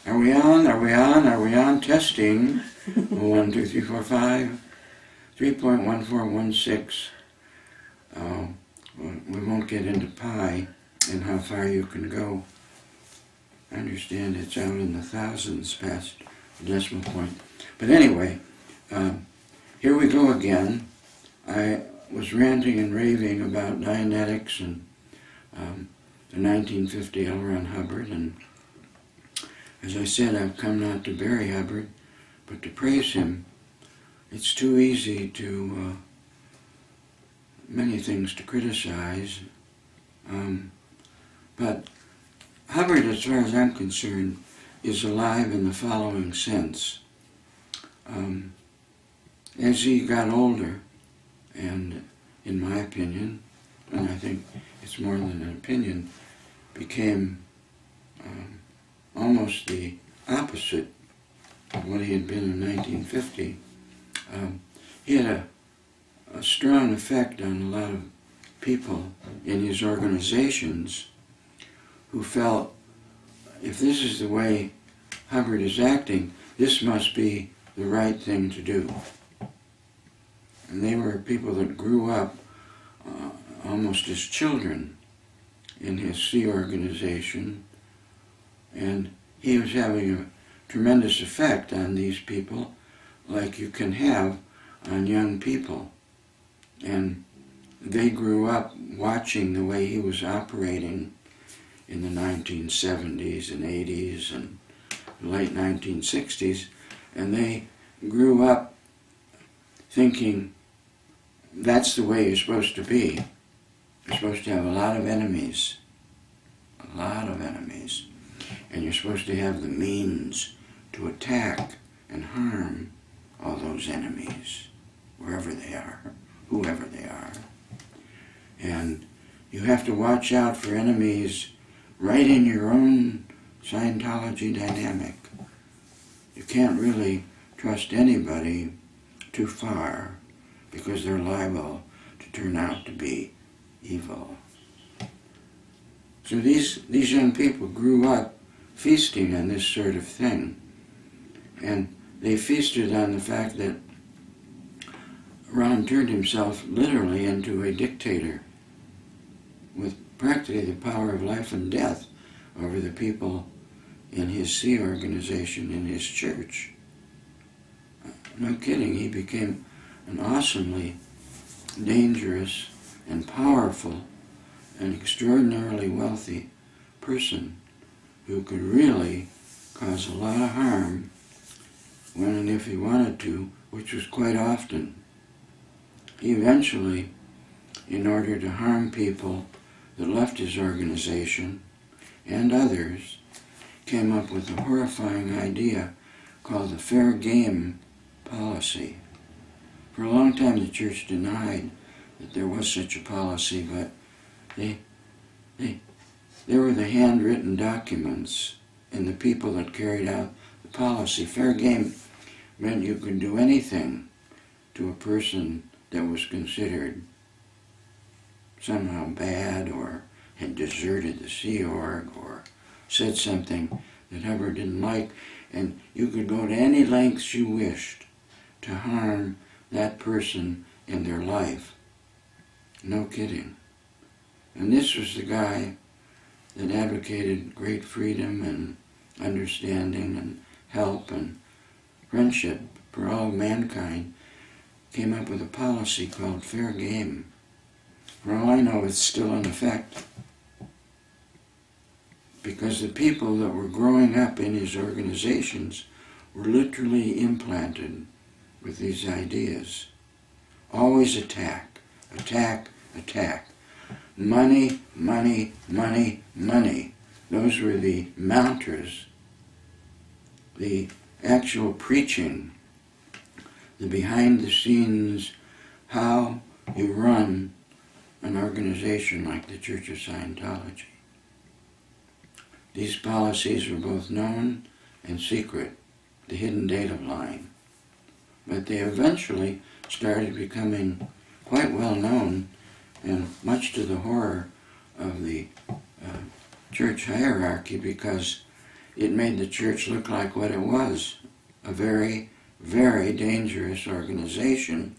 Are we on? Are we on? Are we on? Testing. 1, 2, 3, 4, 5. 3.1416. We won't get into pi and how far you can go. I understand it's out in the thousands past the decimal point. But anyway, here we go again. I was ranting and raving about Dianetics and the 1950 L. Ron Hubbard, and as I said, I've come not to bury Hubbard, but to praise him. It's too easy to, many things to criticize, but Hubbard, as far as I'm concerned, is alive in the following sense. As he got older, and in my opinion, and I think it's more than an opinion, became almost the opposite of what he had been in 1950. He had a strong effect on a lot of people in his organizations who felt, if this is the way Hubbard is acting, this must be the right thing to do. And they were people that grew up almost as children in his Sea organization, and he was having a tremendous effect on these people, like you can have on young people. And they grew up watching the way he was operating in the 1970s and 80s and late 1960s, and they grew up thinking that's the way you're supposed to be. You're supposed to have a lot of enemies, and you're supposed to have the means to attack and harm all those enemies, wherever they are, whoever they are. And you have to watch out for enemies right in your own Scientology dynamic. You can't really trust anybody too far because they're liable to turn out to be evil. So these young people grew up feasting on this sort of thing. And they feasted on the fact that Ron turned himself literally into a dictator with practically the power of life and death over the people in his Sea organization, in his church. No kidding, he became an awesomely dangerous and powerful and extraordinarily wealthy person who could really cause a lot of harm when and if he wanted to, which was quite often. He eventually, in order to harm people that left his organization and others, came up with a horrifying idea called the fair game policy. For a long time the church denied that there was such a policy, but they were the handwritten documents and the people that carried out the policy. Fair game meant you could do anything to a person that was considered somehow bad or had deserted the Sea Org or said something that Hubbard didn't like, and you could go to any lengths you wished to harm that person in their life. No kidding. And this was the guy that advocated great freedom and understanding and help and friendship for all mankind, came up with a policy called fair game. For all I know, it's still in effect. Because the people that were growing up in his organizations were literally implanted with these ideas. Always attack, attack, attack. Money, money, money, money. Those were the mantras, the actual preaching, the behind the scenes, how you run an organization like the Church of Scientology. These policies were both known and secret, the hidden data line. But they eventually started becoming quite well known, and much to the horror of the church hierarchy, because it made the church look like what it was, a very, very dangerous organization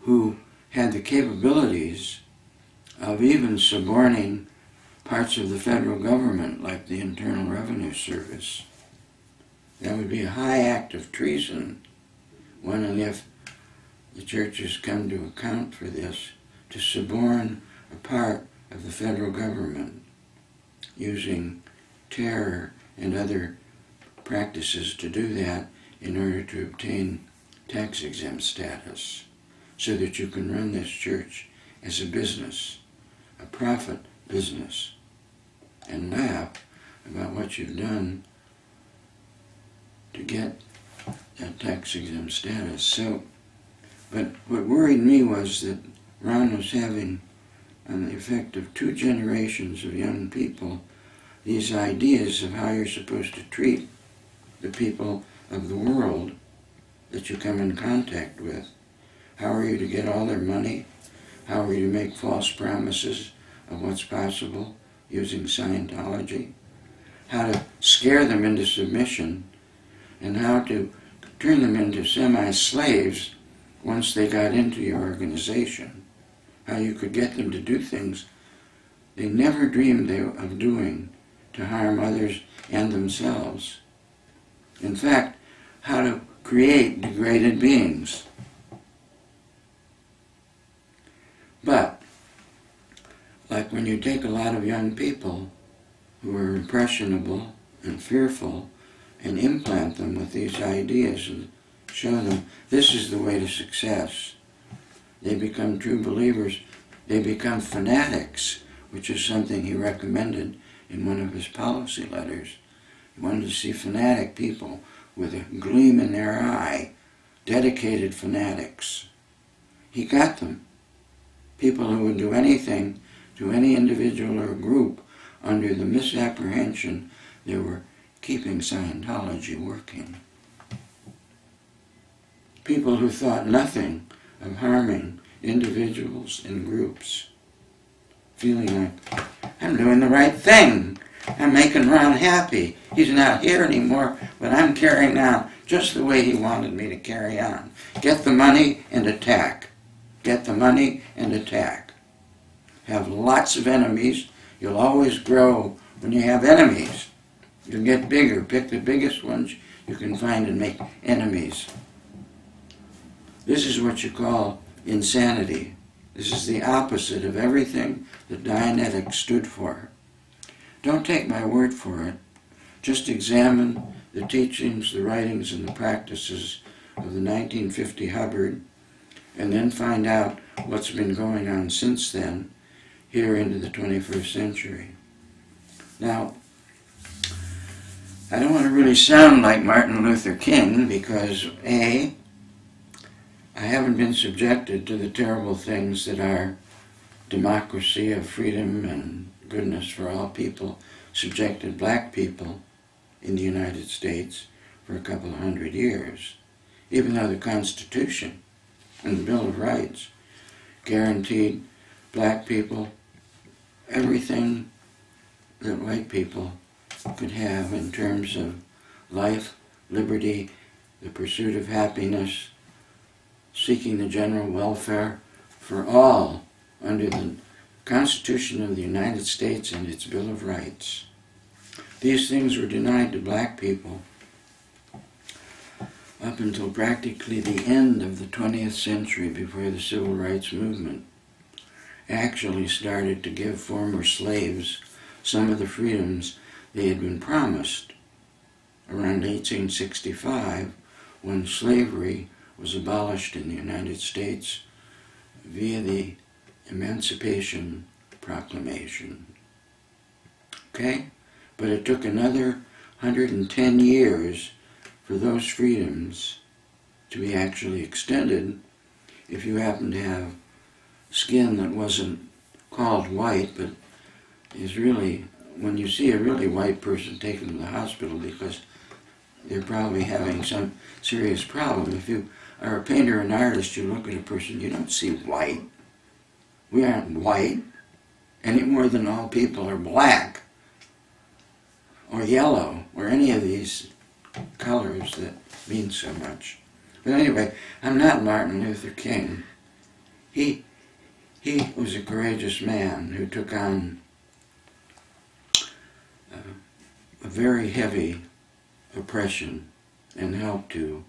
who had the capabilities of even suborning parts of the federal government, like the Internal Revenue Service. That would be a high act of treason when and if the churches come to account for this, to suborn a part of the federal government using terror and other practices to do that in order to obtain tax-exempt status, so that you can run this church as a business, a profit business, and laugh about what you've done to get that tax-exempt status. So, but what worried me was that Ron was having, on the effect of 2 generations of young people, these ideas of how you're supposed to treat the people of the world that you come in contact with. How are you to get all their money? How are you to make false promises of what's possible using Scientology? How to scare them into submission, and how to turn them into semi-slaves once they got into your organization. How you could get them to do things they never dreamed of doing to harm others and themselves. In fact, how to create degraded beings. But, like when you take a lot of young people who are impressionable and fearful and implant them with these ideas and show them this is the way to success, they become true believers. They become fanatics, which is something he recommended in one of his policy letters. He wanted to see fanatic people with a gleam in their eye, dedicated fanatics. He got them. People who would do anything to any individual or group under the misapprehension they were keeping Scientology working. People who thought nothing of harming individuals and groups, feeling like, I'm doing the right thing. I'm making Ron happy. He's not here anymore, but I'm carrying on just the way he wanted me to carry on. Get the money and attack. Get the money and attack. Have lots of enemies. You'll always grow when you have enemies. You'll get bigger. Pick the biggest ones you can find and make enemies. This is what you call insanity. This is the opposite of everything that Dianetics stood for. Don't take my word for it. Just examine the teachings, the writings, and the practices of the 1950 Hubbard, and then find out what's been going on since then, here into the 21st century. Now, I don't want to really sound like Martin Luther King because, A, I haven't been subjected to the terrible things that our democracy of freedom and goodness for all people subjected black people in the United States for a couple of 100 years, even though the Constitution and the Bill of Rights guaranteed black people everything that white people could have in terms of life, liberty, the pursuit of happiness, seeking the general welfare for all under the Constitution of the United States and its Bill of Rights. These things were denied to black people up until practically the end of the 20th century, before the Civil Rights Movement actually started to give former slaves some of the freedoms they had been promised around 1865, when slavery was abolished in the United States via the Emancipation Proclamation. Okay? But it took another 110 years for those freedoms to be actually extended if you happen to have skin that wasn't called white, but is really, when you see a really white person taken to the hospital because they're probably having some serious problem. If you are a painter or an artist, you look at a person, you don't see white. We aren't white any more than all people are black. or yellow, or any of these colors that mean so much. But anyway, I'm not Martin Luther King. He was a courageous man who took on a very heavy oppression and helped to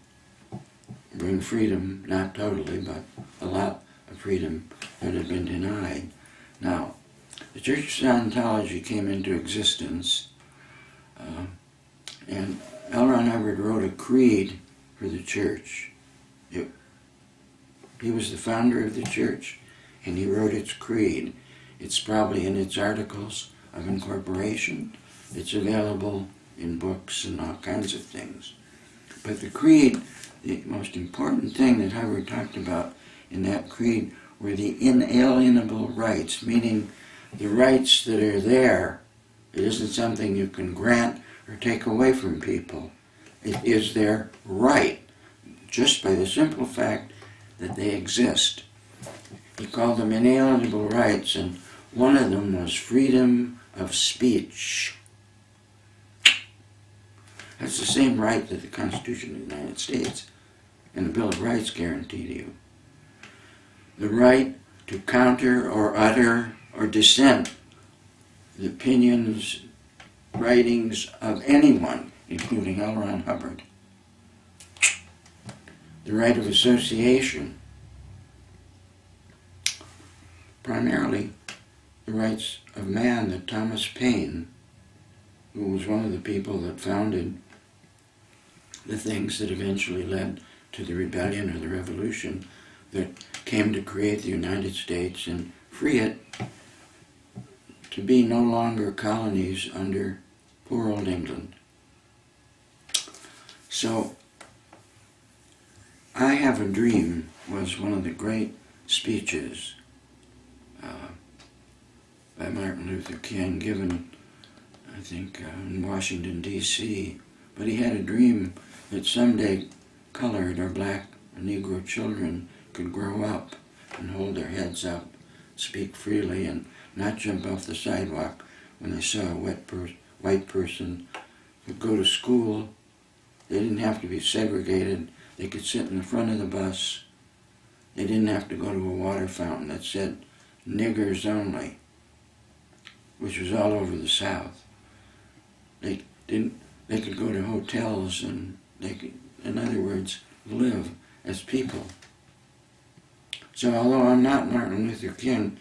bring freedom, not totally, but a lot of freedom that had been denied. Now, the Church of Scientology came into existence, and L. Ron Hubbard wrote a creed for the church. He was the founder of the church, and he wrote its creed. It's probably in its articles of incorporation. It's available in books and all kinds of things. But the creed, the most important thing that Hubbard talked about in that creed were the inalienable rights, meaning the rights that are there. It isn't something you can grant or take away from people. It is their right, just by the simple fact that they exist. He called them inalienable rights, and one of them was freedom of speech. That's the same right that the Constitution of the United States and the Bill of Rights guarantee to you. The right to counter or utter or dissent the opinions, writings of anyone, including L. Ron Hubbard. The right of association. Primarily the rights of man that Thomas Paine, who was one of the people that founded the things that eventually led to the rebellion or the revolution that came to create the United States and free it to be no longer colonies under poor old England. So, I Have a Dream was one of the great speeches by Martin Luther King, given, I think, in Washington, D.C. But he had a dream that someday colored or black or Negro children could grow up and hold their heads up, speak freely, and not jump off the sidewalk when they saw a white person, could go to school. They didn't have to be segregated. They could sit in the front of the bus. They didn't have to go to a water fountain that said niggers only, which was all over the South. They could go to hotels, and they could, in other words, live as people. So although I'm not Martin Luther King,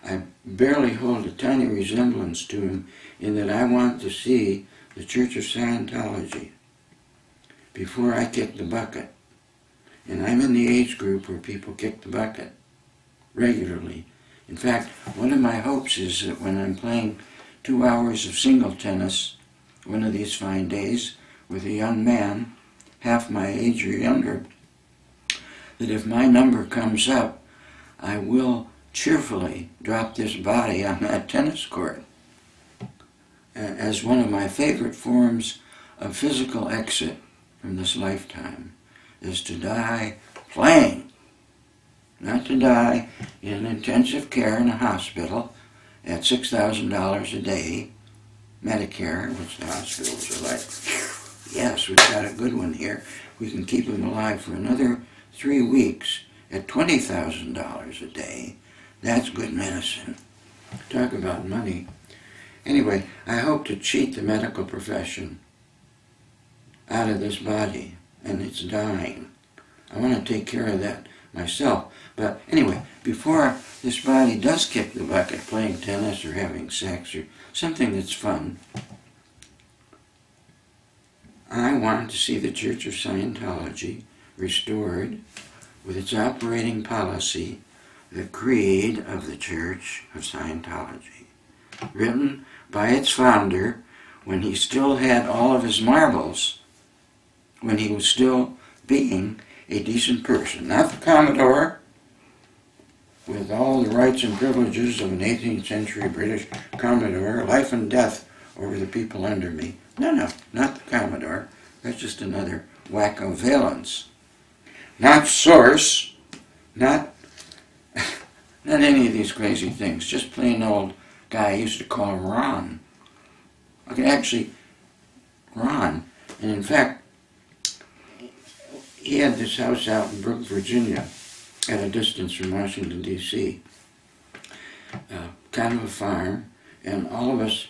I barely hold a tiny resemblance to him in that I want to see the Church of Scientology before I kick the bucket. And I'm in the age group where people kick the bucket regularly. In fact, one of my hopes is that when I'm playing 2 hours of single tennis one of these fine days with a young man, half my age or younger, that if my number comes up, I will cheerfully drop this body on that tennis court as one of my favorite forms of physical exit from this lifetime, is to die playing, not to die in intensive care in a hospital at $6,000 a day, Medicare, which the hospitals are like, yes, we've got a good one here. We can keep him alive for another 3 weeks at $20,000 a day. That's good medicine. Talk about money. Anyway, I hope to cheat the medical profession out of this body, and it's dying. I want to take care of that myself. But anyway, before this body does kick the bucket, playing tennis or having sex or something that's fun, I want to see the Church of Scientology restored with its operating policy, the Creed of the Church of Scientology, written by its founder when he still had all of his marbles, when he was still being a decent person. Not the Commodore, with all the rights and privileges of an 18th century British Commodore, life and death over the people under me. No, not the Commodore. That's just another wacko valence. Not Source, not any of these crazy things. Just plain old guy I used to call Ron. Okay, actually, Ron. And in fact, he had this house out in Brook, Virginia, at a distance from Washington, D.C., kind of a farm, and all of us,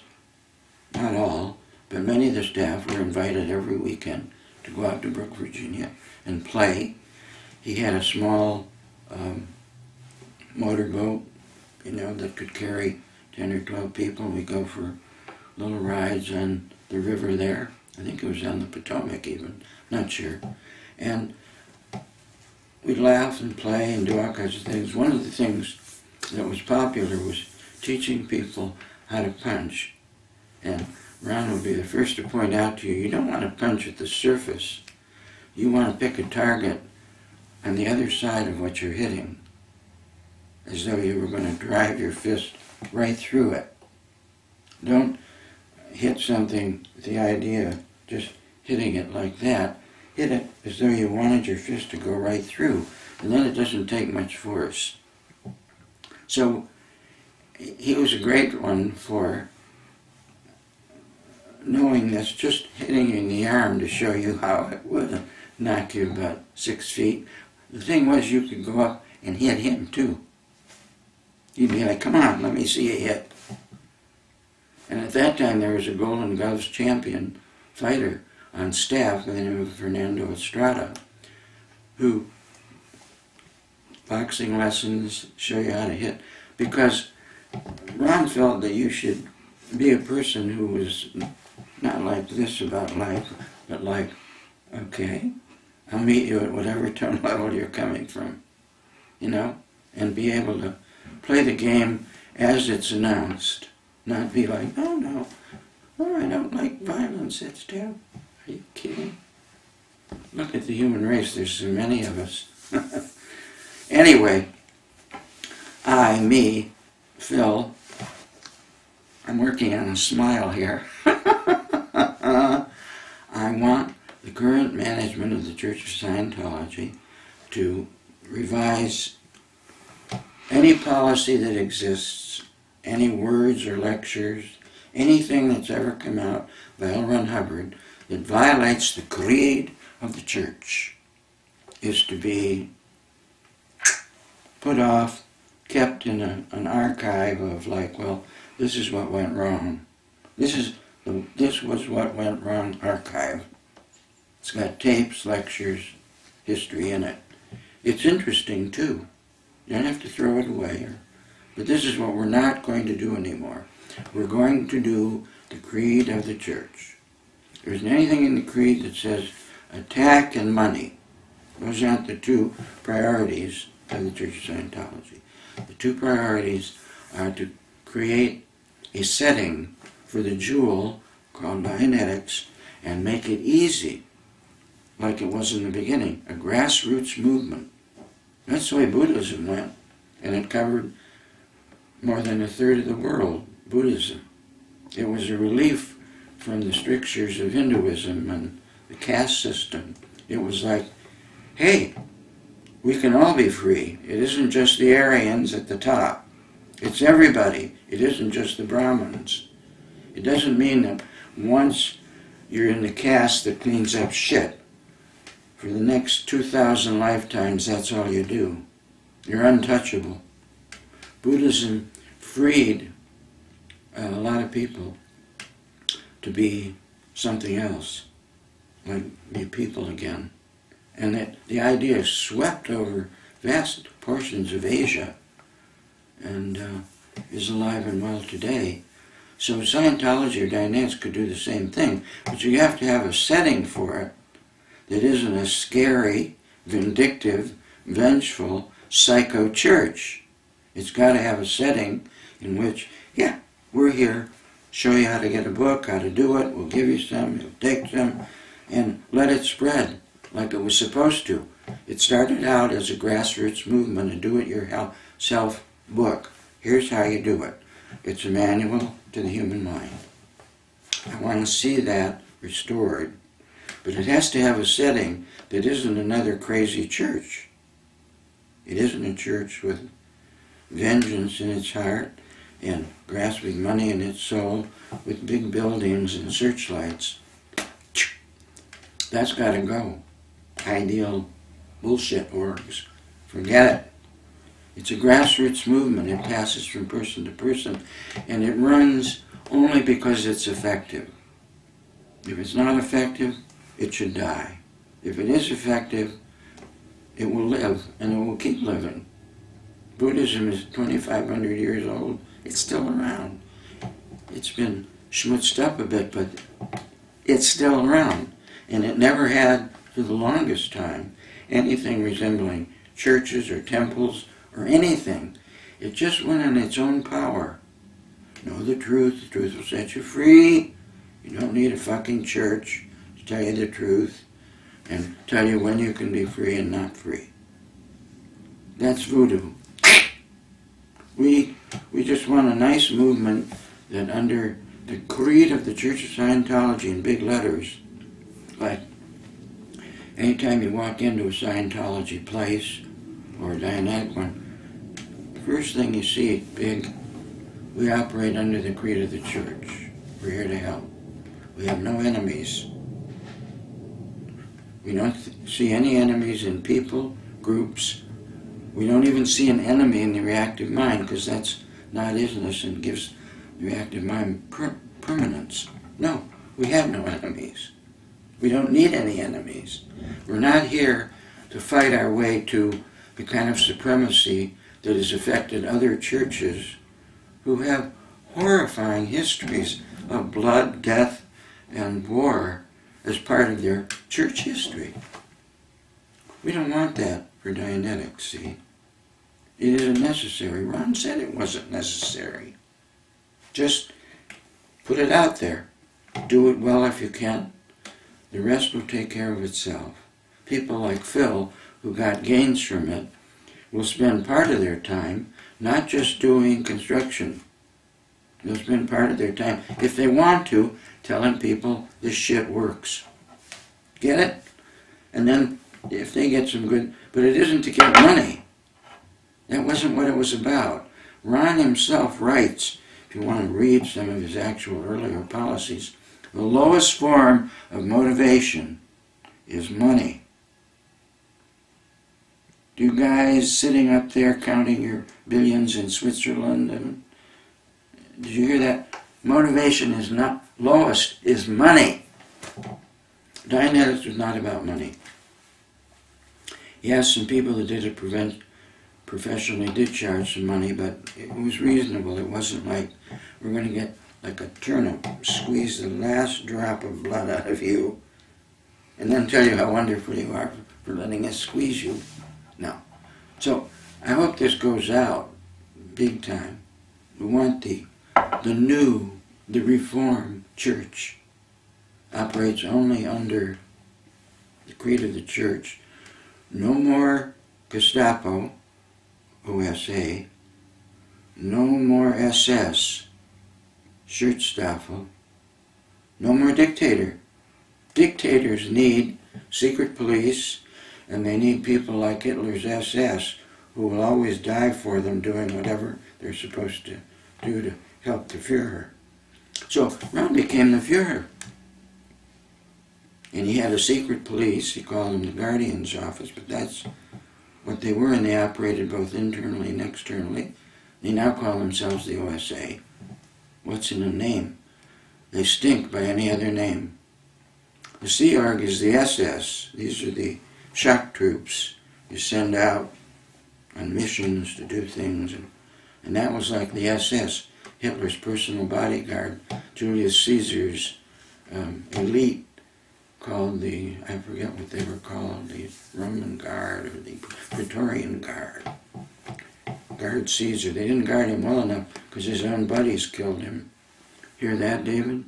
not all, but many of the staff were invited every weekend to go out to Brook, Virginia and play. He had a small motorboat, that could carry 10 or 12 people. We go for little rides on the river there. I think it was on the Potomac even, not sure. And we'd laugh and play and do all kinds of things. One of the things that was popular was teaching people how to punch. And Ron would be the first to point out to you, you don't want to punch at the surface. You want to pick a target on the other side of what you're hitting, as though you were going to drive your fist right through it. Don't hit something with the idea of just hitting it like that. Hit it as though you wanted your fist to go right through, and then it doesn't take much force. So he was a great one for knowing this, just hitting you in the arm to show you how it would knock you about 6 feet. The thing was, you could go up and hit him too. You'd be like, come on, let me see you hit. And at that time, there was a Golden Gloves champion fighter on staff by the name of Fernando Estrada, who boxing lessons show you how to hit, because Ron felt that you should be a person who was not like this about life, but like, okay, I'll meet you at whatever tone level you're coming from, and be able to play the game as it's announced, not be like, oh no, I don't like violence, it's terrible. Are you kidding? Look at the human race, there's so many of us. Anyway, Phil, I'm working on a smile here. I want the current management of the Church of Scientology to revise any policy that exists, any words or lectures, anything that's ever come out by L. Ron Hubbard that violates the creed of the Church is to be put off, kept in an archive of like, well, this is what went wrong. This was what went wrong archive. It's got tapes, lectures, history in it. It's interesting too. You don't have to throw it away. But this is what we're not going to do anymore. We're going to do the creed of the Church. There isn't anything in the creed that says attack and money. Those aren't the two priorities of the Church of Scientology. The two priorities are to create a setting for the jewel called Dianetics and make it easy, like it was in the beginning, a grassroots movement. That's the way Buddhism went, and it covered more than a third of the world, Buddhism. It was a relief from the strictures of Hinduism and the caste system. It was like, hey, we can all be free. It isn't just the Aryans at the top. It's everybody. It isn't just the Brahmins. It doesn't mean that once you're in the caste that cleans up shit, for the next 2,000 lifetimes, that's all you do. You're untouchable. Buddhism freed a lot of people to be something else, like be people again. And that the idea swept over vast portions of Asia and is alive and well today. So Scientology or Dianetics could do the same thing, but you have to have a setting for it that isn't a scary, vindictive, vengeful, psycho church. It's got to have a setting in which, yeah, we're here, show you how to get a book, how to do it, we'll give you some, you'll take some, and let it spread like it was supposed to. It started out as a grassroots movement, a do-it-yourself book. Here's how you do it. It's a manual to the human mind. I want to see that restored. But it has to have a setting that isn't another crazy church. It isn't a church with vengeance in its heart and grasping money in its soul with big buildings and searchlights. That's got to go. Ideal bullshit orgs. Forget it. It's a grassroots movement. It passes from person to person, and it runs only because it's effective. If it's not effective, it should die. If it is effective, it will live, and it will keep living. Buddhism is 2,500 years old. It's still around. It's been schmutzed up a bit, but it's still around. And it never had, for the longest time, anything resembling churches or temples or anything. It just went on its own power. Know the truth will set you free. You don't need a fucking church to tell you the truth and tell you when you can be free and not free. That's voodoo. We just want a nice movement that under the creed of the Church of Scientology in big letters, like anytime you walk into a Scientology place or a Dianetic one, the first thing you see big, we operate under the creed of the church. We're here to help. We have no enemies. We don't see any enemies in people, groups. We don't even see an enemy in the reactive mind, because that's not isness and gives the reactive mind permanence. No, we have no enemies. We don't need any enemies. We're not here to fight our way to the kind of supremacy that has affected other churches who have horrifying histories of blood, death, and war as part of their church history. We don't want that for Dianetics, see? It isn't necessary. Ron said it wasn't necessary. Just put it out there. Do it well if you can. The rest will take care of itself. People like Phil, who got gains from it, will spend part of their time not just doing construction. They'll spend part of their time, if they want to, telling people this shit works. Get it? And then if they get some good, but it isn't to get money. That wasn't what it was about. Ron himself writes, if you want to read some of his actual earlier policies, the lowest form of motivation is money. You guys sitting up there counting your billions in Switzerland, and did you hear that? Motivation is not, lowest is money. Dianetics was not about money. Yes, some people that did it professionally did charge some money, but it was reasonable. It wasn't like, we're going to get like a turnip, squeeze the last drop of blood out of you, and then tell you how wonderful you are for letting us squeeze you. No. So, I hope this goes out big time. We want the Reformed Church operates only under the creed of the church. No more Gestapo, OSA, no more SS, Schutzstaffel, no more dictator. Dictators need secret police, and they need people like Hitler's SS who will always die for them doing whatever they're supposed to do to help the Führer. So Ron became the Führer. And he had a secret police. He called them the Guardian's Office, but that's what they were, and they operated both internally and externally. They now call themselves the OSA. What's in a name? They stink by any other name. The Sea Org is the SS. These are the shock troops you send out on missions to do things, and that was like the SS, Hitler's personal bodyguard, Julius Caesar's elite, called the, I forget what they were called, the Roman Guard or the Praetorian Guard. Guard Caesar. They didn't guard him well enough because his own buddies killed him. Hear that, David?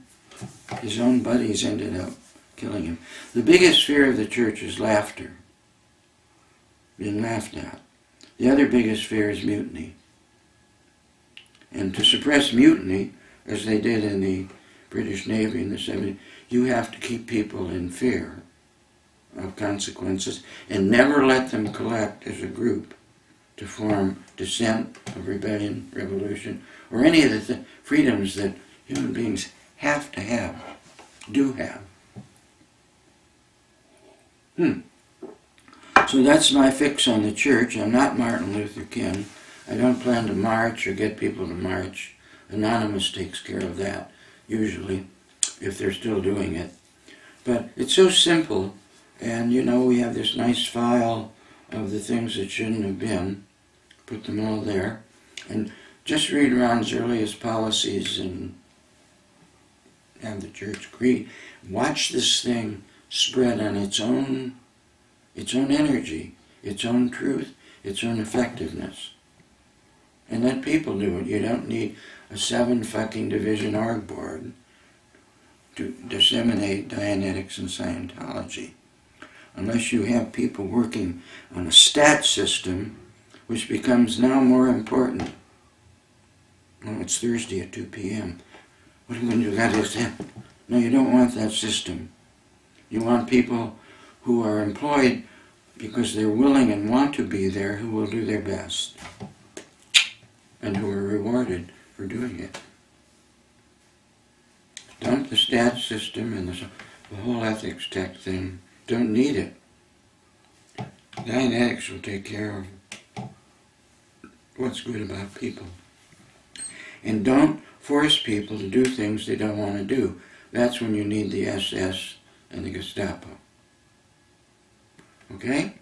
His own buddies ended up killing him. The biggest fear of the church is laughter. Being laughed at. The other biggest fear is mutiny. And to suppress mutiny, as they did in the British Navy in the 70s, you have to keep people in fear of consequences and never let them collect as a group to form dissent of rebellion, revolution, or any of the freedoms that human beings have to have, do have. So that's my fix on the church. I'm not Martin Luther King. I don't plan to march or get people to march. Anonymous takes care of that, usually, if they're still doing it. But it's so simple, and you know, we have this nice file of the things that shouldn't have been. Put them all there. And just read Ron's earliest policies and have the church creed. Watch this thing spread on its own energy, its own truth, its own effectiveness. And let people do it. You don't need a 7-fucking division org board to disseminate Dianetics and Scientology. Unless you have people working on a stat system, which becomes now more important. Oh, it's Thursday at 2 p.m. What am I going to do? That is that. No, you don't want that system. You want people who are employed because they're willing and want to be there, who will do their best, and who are rewarded for doing it. Dump the stat system and the whole ethics tech thing. Don't need it. Dianetics will take care of what's good about people. And don't force people to do things they don't want to do. That's when you need the SS and the Gestapo. Okay?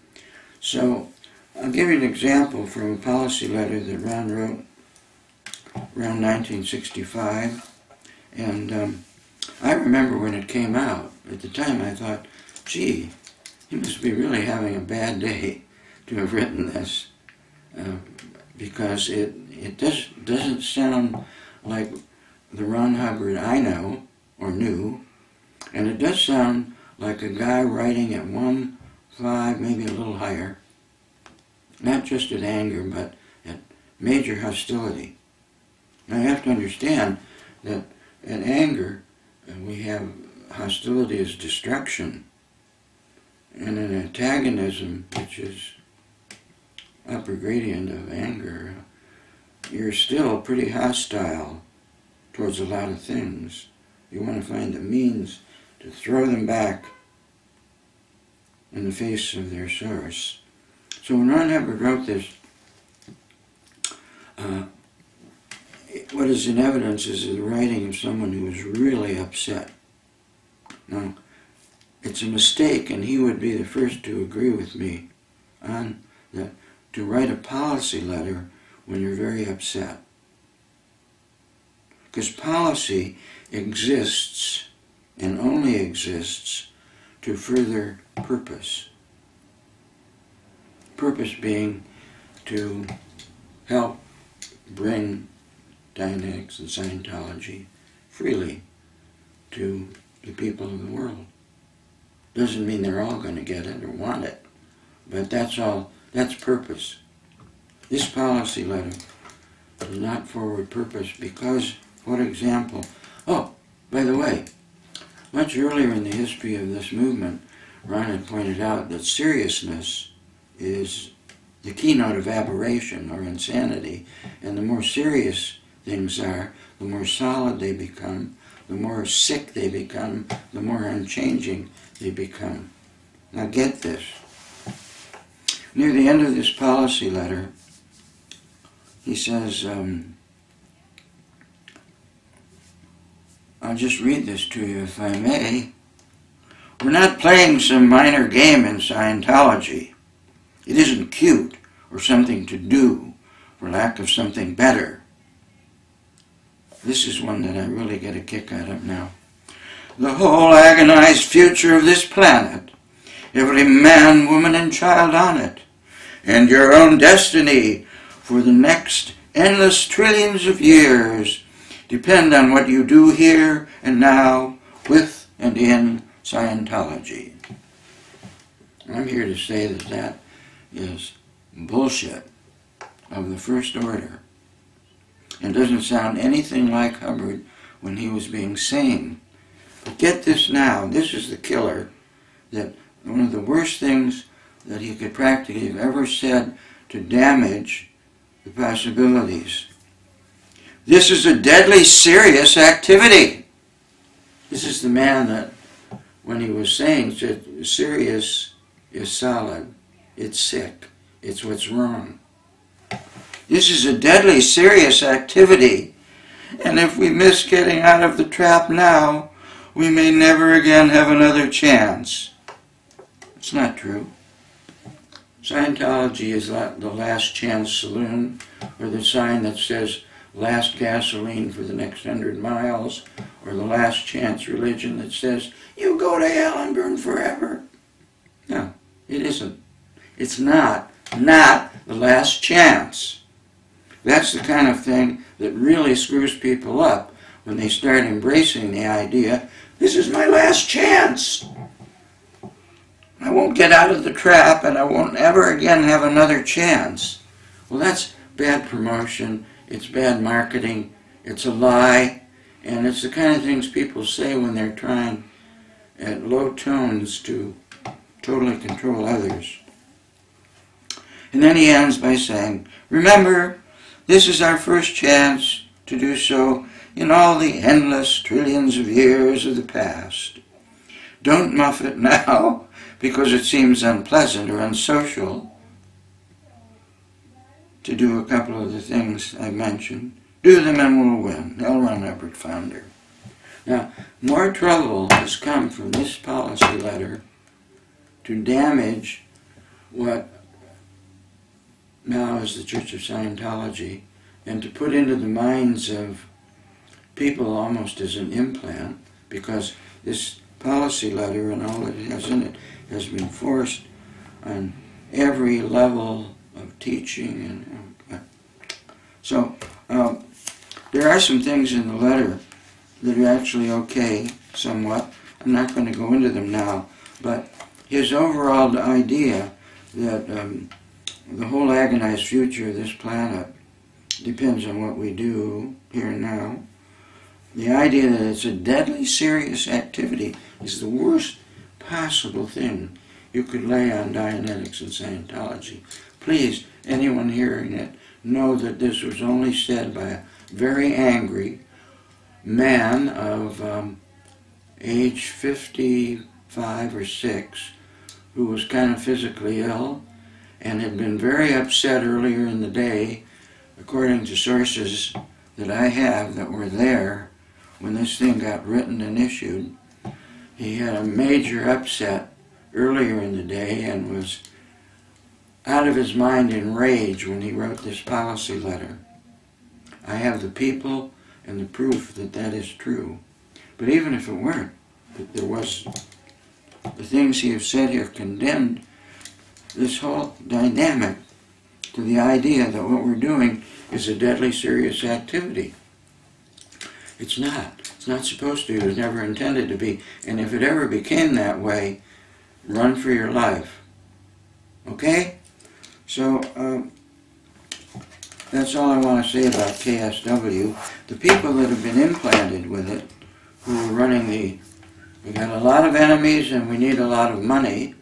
So, I'll give you an example from a policy letter that Ron wrote around 1965. And I remember when it came out. At the time I thought, gee, he must be really having a bad day to have written this. Because it doesn't sound like the Ron Hubbard I know or knew, and it does sound like a guy writing at 1.5, maybe a little higher, not just at anger, but at major hostility. Now you have to understand that at anger we have hostility as destruction, and an antagonism, which is upper gradient of anger, you're still pretty hostile towards a lot of things. You want to find the means to throw them back in the face of their source. So when Ron Hubbard wrote this, what is in evidence is the writing of someone who was really upset. Now, it's a mistake, and he would be the first to agree with me on that, to write a policy letter when you're very upset. Because policy exists, and only exists, to further purpose. Purpose being to help bring Dianetics and Scientology freely to the people of the world. Doesn't mean they're all going to get it or want it, but that's all. That's purpose. This policy letter does not forward purpose because, for example, oh, by the way, much earlier in the history of this movement, Ron had pointed out that seriousness is the keynote of aberration or insanity, and the more serious things are, the more solid they become, the more sick they become, the more unchanging they become. Now get this. Near the end of this policy letter, he says, I'll just read this to you if I may. We're not playing some minor game in Scientology. It isn't cute or something to do for lack of something better. This is one that I really get a kick out of now. The whole agonized future of this planet, every man, woman, and child on it, and your own destiny for the next endless trillions of years depend on what you do here and now with and in Scientology. I'm here to say that that is bullshit of the first order. It doesn't sound anything like Hubbard when he was being sane. But get this now, this is the killer, that one of the worst things that he could practically have ever said to damage the possibilities. This is a deadly serious activity. This is the man that, when he was saying, said serious is solid. It's sick. It's what's wrong. This is a deadly serious activity, and if we miss getting out of the trap now, we may never again have another chance. It's not true. Scientology is the last chance saloon, or the sign that says last gasoline for the next 100 miles, or the last chance religion that says you go to hell and burn forever. No, it isn't. It's not the last chance. That's the kind of thing that really screws people up when they start embracing the idea, this is my last chance. I won't get out of the trap and I won't ever again have another chance. Well, that's bad promotion, it's bad marketing, it's a lie, and it's the kind of things people say when they're trying at low tones to totally control others. And then he ends by saying, remember, this is our first chance to do so in all the endless trillions of years of the past. Don't muff it now because it seems unpleasant or unsocial to do a couple of the things I mentioned. Do them and we'll win. L. Ron Hubbard, founder. Now, more trouble has come from this policy letter to damage what now is the Church of Scientology, and to put into the minds of people almost as an implant, because this policy letter and all that it has in it has been forced on every level of teaching. So there are some things in the letter that are actually okay, somewhat. I'm not going to go into them now, but his overall idea that the whole agonized future of this planet depends on what we do here and now. The idea that it's a deadly serious activity is the worst possible thing you could lay on Dianetics and Scientology. Please, anyone hearing it, know that this was only said by a very angry man of age 55 or 6 who was kind of physically ill and had been very upset earlier in the day, according to sources that I have that were there when this thing got written and issued. He had a major upset earlier in the day and was out of his mind in rage when he wrote this policy letter. I have the people and the proof that that is true. But even if it weren't, that there was, the things he has said here condemned this whole dynamic to the idea that what we're doing is a deadly serious activity. It's not. It's not supposed to. It was never intended to be. And if it ever became that way, run for your life. Okay? So, that's all I want to say about KSW. The people that have been implanted with it, who are running we got a lot of enemies and we need a lot of money.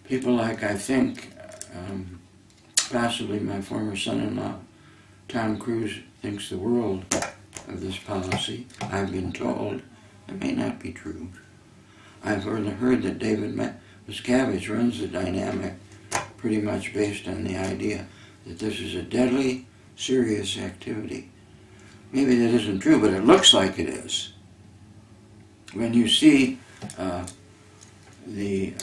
People like, I think, possibly my former son-in-law, Tom Cruise, thinks the world of this policy. I've been told it may not be true. I've heard that David Miscavige runs the dynamic pretty much based on the idea that this is a deadly, serious activity. Maybe that isn't true, but it looks like it is. When you see the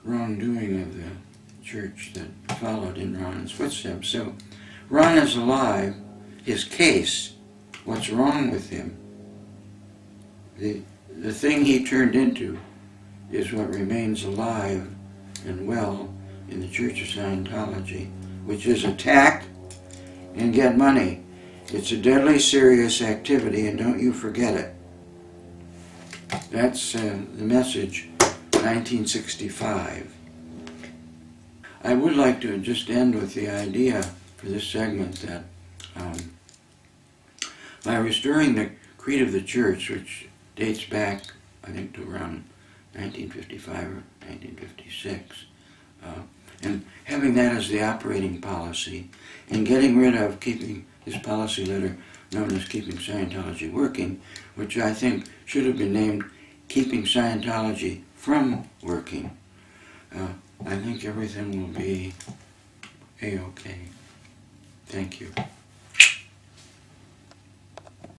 wrongdoing of the church that followed in Ron's footsteps. So Ron is alive. His case, what's wrong with him, the thing he turned into is what remains alive and well in the Church of Scientology, which is attack and get money. It's a deadly serious activity, and don't you forget it. That's the message, 1965. I would like to just end with the idea for this segment that by restoring the creed of the church, which dates back, I think, to around 1955 or 1956, and having that as the operating policy, and getting rid of keeping this policy letter known as Keeping Scientology Working, which I think should have been named keeping Scientology from working, I think everything will be A-okay. Thank you.